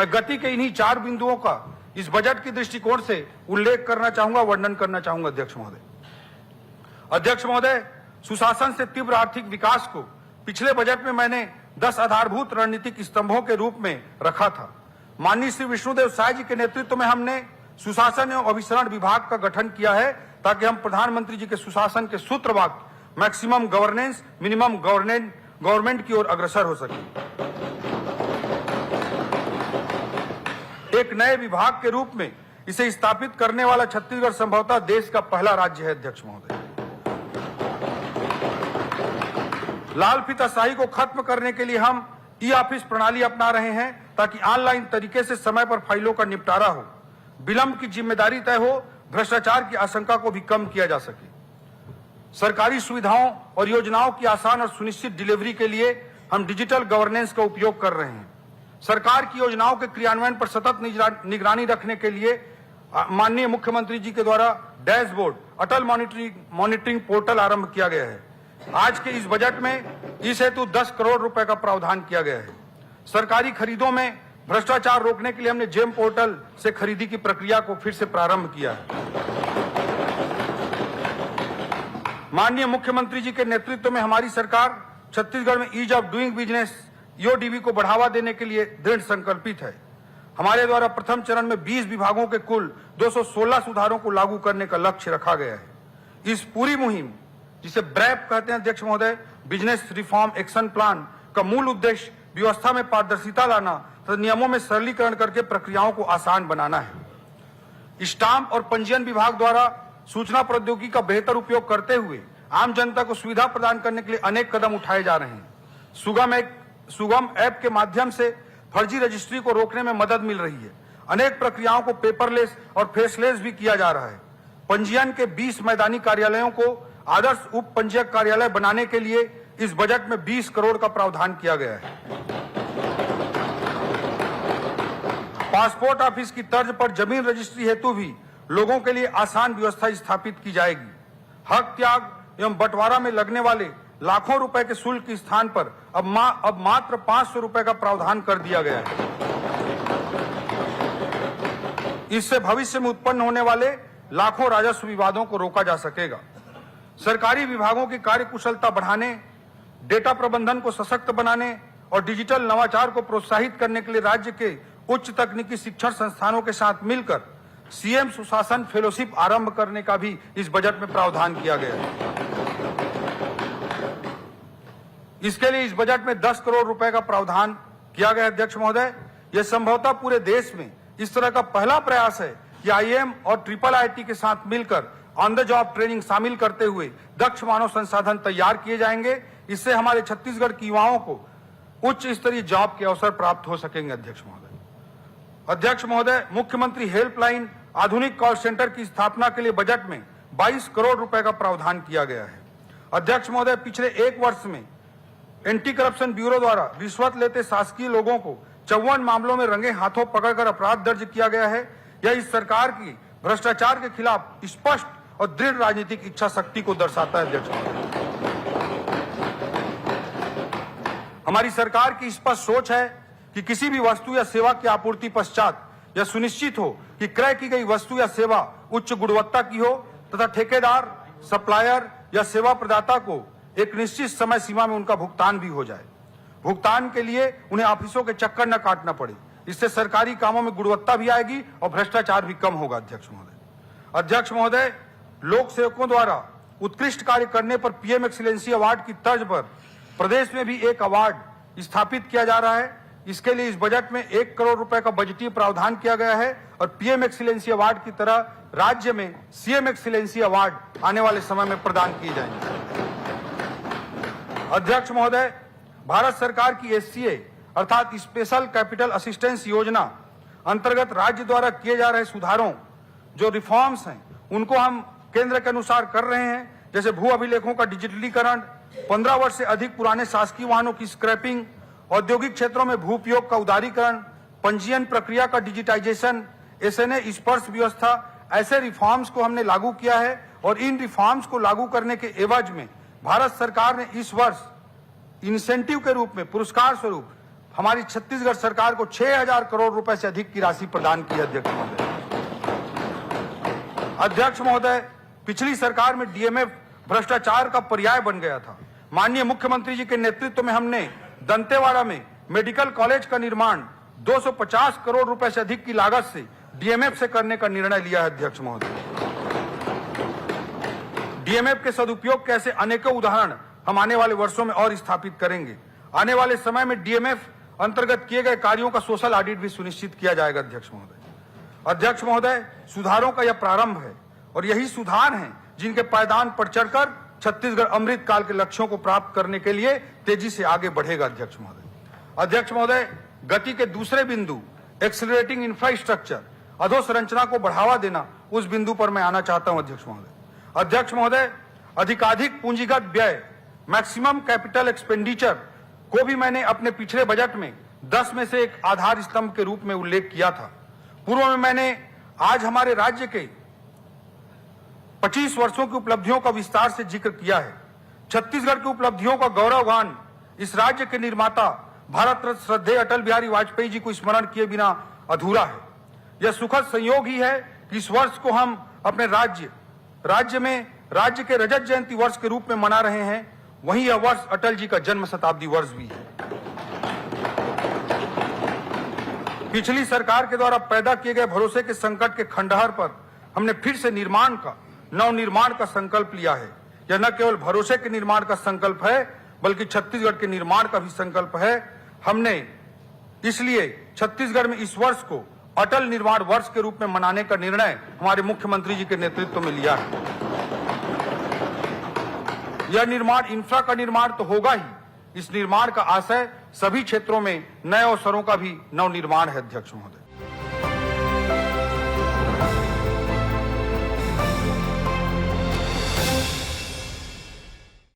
मैं गति के इन्हीं 4 बिंदुओं का इस बजट के दृष्टिकोण से उल्लेख करना चाहूंगा, वर्णन करना चाहूंगा। अध्यक्ष महोदय, सुशासन से तीव्र आर्थिक विकास को पिछले बजट में मैंने 10 आधारभूत रणनीतिक स्तंभों के रूप में रखा था। माननीय श्री विष्णुदेव साय जी के नेतृत्व में हमने सुशासन एवं अभिसरण विभाग का गठन किया है ताकि हम प्रधानमंत्री जी के सुशासन के सूत्र वाक्य मैक्सिमम गवर्नेंस मिनिमम गवर्नमेंट की ओर अग्रसर हो सके। एक नए विभाग के रूप में इसे स्थापित करने वाला छत्तीसगढ़ संभवतः देश का पहला राज्य है। अध्यक्ष महोदय, लाल फीताशाही को खत्म करने के लिए हम ई ऑफिस प्रणाली अपना रहे हैं ताकि ऑनलाइन तरीके से समय पर फाइलों का निपटारा हो, विलंब की जिम्मेदारी तय हो, भ्रष्टाचार की आशंका को भी कम किया जा सके। सरकारी सुविधाओं और योजनाओं की आसान और सुनिश्चित डिलीवरी के लिए हम डिजिटल गवर्नेंस का उपयोग कर रहे हैं। सरकार की योजनाओं के क्रियान्वयन पर सतत निगरानी रखने के लिए माननीय मुख्यमंत्री जी के द्वारा डैशबोर्ड अटल मॉनिटरिंग पोर्टल आरंभ किया गया है। आज के इस बजट में इस हेतु 10 करोड़ रुपए का प्रावधान किया गया है। सरकारी खरीदों में भ्रष्टाचार रोकने के लिए हमने जेम पोर्टल से खरीदी की प्रक्रिया को फिर से प्रारंभ किया है। माननीय मुख्यमंत्री जी के नेतृत्व में हमारी सरकार छत्तीसगढ़ में ease of doing business EODB को बढ़ावा देने के लिए दृढ़ संकल्पित है। हमारे द्वारा प्रथम चरण में 20 विभागों के कुल 216 सुधारों को लागू करने का लक्ष्य रखा गया है। इस पूरी मुहिम, जिसे ब्रैप कहते हैं अध्यक्ष महोदय, बिजनेस रिफॉर्म एक्शन प्लान का मूल उद्देश्य व्यवस्था में पारदर्शिता लाना तथा नियमों में सरलीकरण करके प्रक्रियाओं को आसान बनाना है। स्टाम्प और पंजीयन विभाग द्वारा सूचना प्रौद्योगिकी का बेहतर उपयोग करते हुए आम जनता को सुविधा प्रदान करने के लिए अनेक कदम उठाए जा रहे हैं। सुगम ऐप के माध्यम से फर्जी रजिस्ट्री को रोकने में मदद मिल रही है। अनेक प्रक्रियाओं को पेपरलेस और फेसलेस भी किया जा रहा है। पंजीयन के 20 मैदानी कार्यालयों को आदर्श उप पंजीयक कार्यालय बनाने के लिए इस बजट में 20 करोड़ का प्रावधान किया गया है। पासपोर्ट ऑफिस की तर्ज पर जमीन रजिस्ट्री हेतु भी लोगों के लिए आसान व्यवस्था स्थापित की जाएगी। हक त्याग एवं बंटवारा में लगने वाले लाखों रुपए के शुल्क के स्थान पर अब मात्र 500 रुपए का प्रावधान कर दिया गया है। इससे भविष्य में उत्पन्न होने वाले लाखों राजस्व विवादों को रोका जा सकेगा। सरकारी विभागों की कार्यकुशलता बढ़ाने, डेटा प्रबंधन को सशक्त बनाने और डिजिटल नवाचार को प्रोत्साहित करने के लिए राज्य के उच्च तकनीकी शिक्षण संस्थानों के साथ मिलकर सीएम सुशासन फेलोशिप आरंभ करने का भी इस बजट में प्रावधान किया गया है। इसके लिए इस बजट में 10 करोड़ रुपए का प्रावधान किया गया है। अध्यक्ष महोदय, यह संभवतः पूरे देश में इस तरह का पहला प्रयास है कि आईएम और IIIT के साथ मिलकर ऑन द जॉब ट्रेनिंग शामिल करते हुए दक्ष मानव संसाधन तैयार किए जाएंगे। इससे हमारे छत्तीसगढ़ के युवाओं को उच्च स्तरीय जॉब के अवसर प्राप्त हो सकेंगे। अध्यक्ष महोदय, मुख्यमंत्री हेल्पलाइन आधुनिक कॉल सेंटर की स्थापना के लिए बजट में 22 करोड़ रुपए का प्रावधान किया गया है। अध्यक्ष महोदय, पिछले 1 वर्ष में एंटी करप्शन ब्यूरो द्वारा रिश्वत लेते शासकीय लोगों को 54 मामलों में रंगे हाथों पकड़कर अपराध दर्ज किया गया है। यह इस सरकार की भ्रष्टाचार के खिलाफ स्पष्ट और दृढ़ राजनीतिक इच्छा शक्ति को दर्शाता है। अध्यक्ष महोदय, हमारी सरकार की स्पष्ट सोच है कि किसी भी वस्तु या सेवा की आपूर्ति पश्चात यह सुनिश्चित हो कि क्रय की गई वस्तु या सेवा उच्च गुणवत्ता की हो तथा ठेकेदार, सप्लायर या सेवा प्रदाता को एक निश्चित समय सीमा में उनका भुगतान भी हो जाए। भुगतान के लिए उन्हें ऑफिसों के चक्कर न काटना पड़े। इससे सरकारी कामों में गुणवत्ता भी आएगी और भ्रष्टाचार भी कम होगा। अध्यक्ष महोदय, लोक सेवकों द्वारा उत्कृष्ट कार्य करने पर पीएम एक्सीलेंसी अवार्ड की तर्ज पर प्रदेश में भी एक अवार्ड स्थापित किया जा रहा है। इसके लिए इस बजट में 1 करोड़ रुपए का बजटीय प्रावधान किया गया है और पीएम एक्सीलेंसी अवार्ड की तरह राज्य में सीएम एक्सीलेंसी अवार्ड आने वाले समय में प्रदान किए जाएंगे। अध्यक्ष महोदय, भारत सरकार की SCA अर्थात स्पेशल कैपिटल असिस्टेंस योजना अंतर्गत राज्य द्वारा किए जा रहे सुधारों, जो रिफॉर्म्स हैं, उनको हम केंद्र के अनुसार कर रहे हैं। जैसे भू अभिलेखों का डिजिटलीकरण, 15 वर्ष से अधिक पुराने शासकीय वाहनों की स्क्रैपिंग, औद्योगिक क्षेत्रों में भू उपयोग का उदारीकरण, पंजीयन प्रक्रिया का डिजिटाइजेशन, SNA स्पर्श व्यवस्था, ऐसे रिफॉर्म्स को हमने लागू किया है। और इन रिफॉर्म्स को लागू करने के एवज में भारत सरकार ने इस वर्ष इंसेंटिव के रूप में, पुरस्कार स्वरूप हमारी छत्तीसगढ़ सरकार को 6,000 करोड़ रुपए से अधिक की राशि प्रदान की है। अध्यक्ष महोदय, पिछली सरकार में डीएमएफ भ्रष्टाचार का पर्याय बन गया था। माननीय मुख्यमंत्री जी के नेतृत्व में हमने दंतेवाड़ा में मेडिकल कॉलेज का निर्माण 250 करोड़ रुपए से अधिक की लागत से डीएमएफ से करने का निर्णय लिया है। अध्यक्ष महोदय, डीएमएफ के सदुपयोग के ऐसे अनेकों उदाहरण हम आने वाले वर्षों में और स्थापित करेंगे। आने वाले समय में डीएमएफ अंतर्गत किए गए कार्यों का सोशल ऑडिट भी सुनिश्चित किया जाएगा। अध्यक्ष महोदय, सुधारों का यह प्रारंभ है और यही सुधार हैं जिनके पायदान पर चढ़कर छत्तीसगढ़ अमृत काल के लक्ष्यों को प्राप्त करने के लिए तेजी से आगे बढ़ेगा। अध्यक्ष महोदय, गति के दूसरे बिंदु एक्सीलरेटिंग इंफ्रास्ट्रक्चर, अधोसंरचना को बढ़ावा देना, उस बिंदु पर मैं आना चाहता हूं। अध्यक्ष महोदय, अधिकाधिक पूंजीगत व्यय मैक्सिमम कैपिटल एक्सपेंडिचर को भी मैंने अपने पिछले बजट में 10 में से एक आधार स्तंभ के रूप में उल्लेख किया था। पूर्व में मैंने आज हमारे राज्य के 25 वर्षों की उपलब्धियों का विस्तार से जिक्र किया है। छत्तीसगढ़ की उपलब्धियों का गौरवगान इस राज्य के निर्माता भारत रत्न श्रद्धेय अटल बिहारी वाजपेयी जी को स्मरण किए बिना अधूरा है। यह सुखद संयोग ही है कि इस वर्ष को हम अपने राज्य के रजत जयंती वर्ष के रूप में मना रहे हैं। वहीं यह वर्ष अटल जी का जन्म शताब्दी वर्ष भी है। पिछली सरकार के द्वारा पैदा किए गए भरोसे के संकट के खंडहर पर हमने फिर से नवनिर्माण का संकल्प लिया है। यह न केवल भरोसे के निर्माण का संकल्प है बल्कि छत्तीसगढ़ के निर्माण का भी संकल्प है। हमने इसलिए छत्तीसगढ़ में इस वर्ष को अटल निर्माण वर्ष के रूप में मनाने का निर्णय हमारे मुख्यमंत्री जी के नेतृत्व में लिया है। यह निर्माण इंफ्रा का निर्माण तो होगा ही, इस निर्माण का आशय सभी क्षेत्रों में नए अवसरों का भी नवनिर्माण है। अध्यक्ष महोदय।